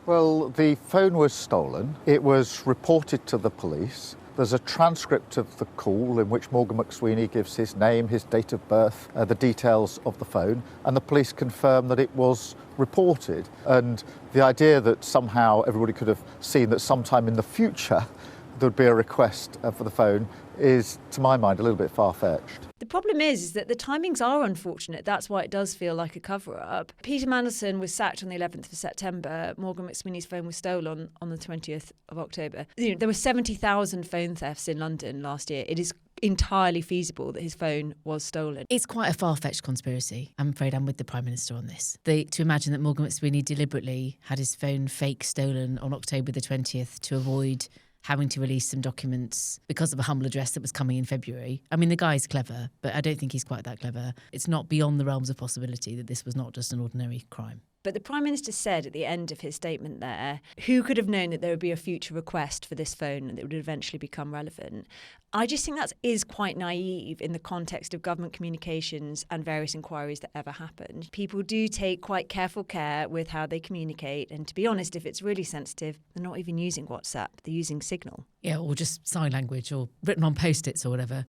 Well, the phone was stolen. It was reported to the police. There's a transcript of the call in which Morgan McSweeney gives his name, his date of birth, the details of the phone, and the police confirm that it was reported. And the idea that somehow everybody could have seen that sometime in the future there would be a request for the phone is, to my mind, a little bit far-fetched. The problem is that the timings are unfortunate. That's why it does feel like a cover-up. Peter Mandelson was sacked on the 11th of September. Morgan McSweeney's phone was stolen on the 20th of October. There were 70,000 phone thefts in London last year. It is entirely feasible that his phone was stolen. It's quite a far-fetched conspiracy. I'm afraid I'm with the Prime Minister on this. To imagine that Morgan McSweeney deliberately had his phone fake stolen on October the 20th to avoid having to release some documents because of a humble address that was coming in February. I mean, the guy's clever, but I don't think he's quite that clever. It's not beyond the realms of possibility that this was not just an ordinary crime. But the Prime Minister said at the end of his statement there, who could have known that there would be a future request for this phone and that it would eventually become relevant? I just think that is quite naive in the context of government communications and various inquiries that ever happened. People do take quite careful care with how they communicate. And to be honest, if it's really sensitive, they're not even using WhatsApp, they're using Signal. Yeah, or just sign language or written on Post-its or whatever.